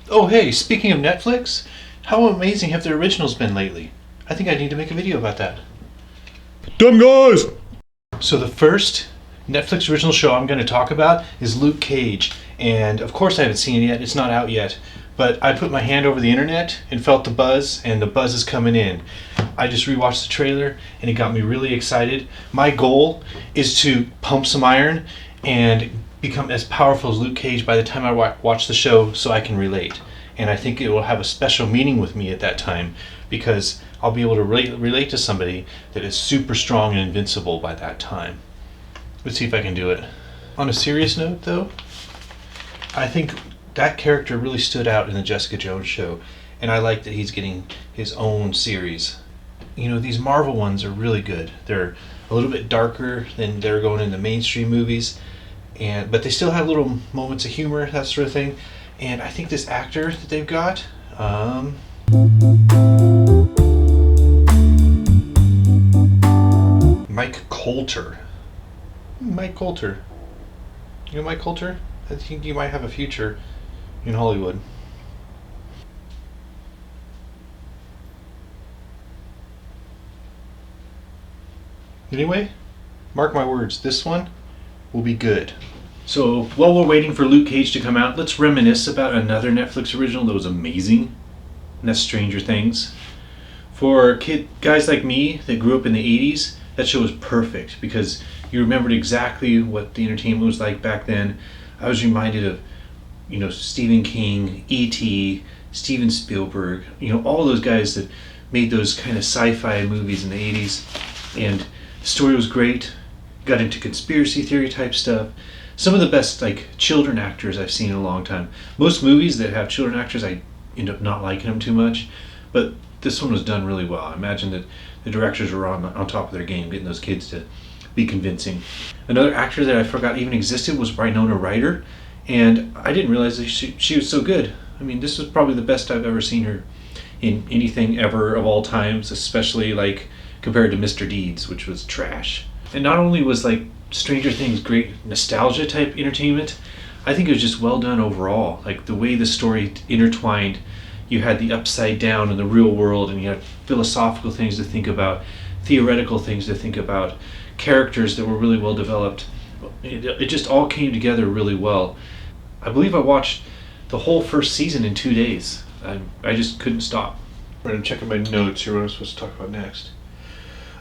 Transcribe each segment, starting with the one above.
Oh hey, speaking of Netflix, how amazing have their originals been lately? I think I need to make a video about that. Dumb guys! So the first Netflix original show I'm going to talk about is Luke Cage. And of course I haven't seen it yet, it's not out yet. But I put my hand over the internet and felt the buzz, and the buzz is coming in. I just rewatched the trailer and it got me really excited. My goal is to pump some iron and become as powerful as Luke Cage by the time I watch the show so I can relate. And I think it will have a special meaning with me at that time because I'll be able to relate to somebody that is super strong and invincible by that time. Let's see if I can do it. On a serious note though, I think that character really stood out in the Jessica Jones show, and I like that he's getting his own series. You know, these Marvel ones are really good. They're a little bit darker than they're going in the mainstream movies, but they still have little moments of humor, that sort of thing. And I think this actor that they've got, Mike Colter. Mike Colter. You know Mike Colter? I think you might have a future in Hollywood. Anyway, mark my words, this one will be good. So while we're waiting for Luke Cage to come out, let's reminisce about another Netflix original that was amazing, and that's Stranger Things. For guys like me that grew up in the 80s, that show was perfect because you remembered exactly what the entertainment was like back then. I was reminded of, Stephen King, E.T., Steven Spielberg, all those guys that made those kind of sci-fi movies in the 80s. And the story was great, got into conspiracy theory type stuff. Some of the best children actors I've seen in a long time. Most movies that have children actors, I end up not liking them too much, but this one was done really well. I imagine that the directors were on top of their game, getting those kids to be convincing. Another actor that I forgot even existed was Winona Ryder, and I didn't realize that she was so good. I mean, this was probably the best I've ever seen her in anything ever of all times, especially compared to Mr. Deeds, which was trash. And not only was Stranger Things great nostalgia type entertainment, I think it was just well done overall. The way the story intertwined, you had the upside down in the real world, and you had philosophical things to think about, theoretical things to think about, characters that were really well developed. It just all came together really well. I believe I watched the whole first season in 2 days. I just couldn't stop. I'm checking my notes here, what I'm supposed to talk about next.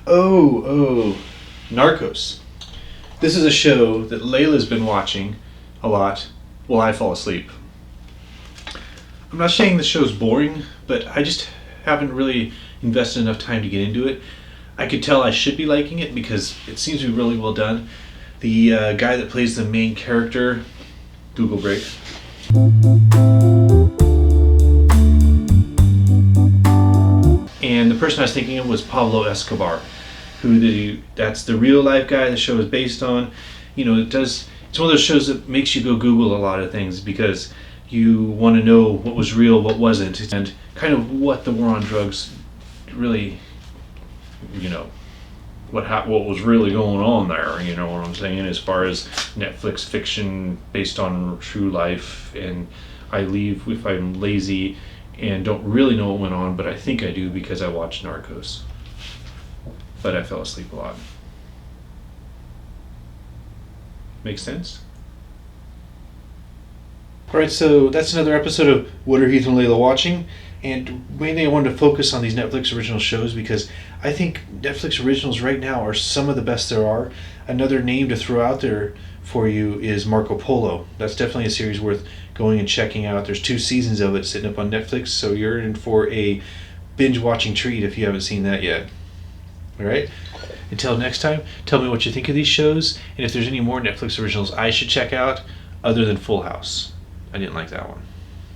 Oh, Narcos. This is a show that Leila's been watching a lot while I fall asleep. I'm not saying the show's boring, but I just haven't really invested enough time to get into it. I could tell I should be liking it because it seems to be really well done. The guy that plays the main character, Google break. And the person I was thinking of was Pablo Escobar, that's the real life guy the show is based on. It's one of those shows that makes you go Google a lot of things because you want to know what was real, what wasn't, and kind of what the war on drugs really, what was really going on there, you know what I'm saying, as far as Netflix fiction based on true life. And I leave if I'm lazy and don't really know what went on, but I think I do because I watched Narcos. But I fell asleep a lot. Make sense? Alright, so that's another episode of What Are Heath and Leila Watching? And mainly I wanted to focus on these Netflix original shows because I think Netflix originals right now are some of the best there are. Another name to throw out there for you is Marco Polo. That's definitely a series worth going and checking out. There's 2 seasons of it sitting up on Netflix, so you're in for a binge watching treat if you haven't seen that yet. Alright? Until next time, tell me what you think of these shows, and if there's any more Netflix originals I should check out other than Full House. I didn't like that one.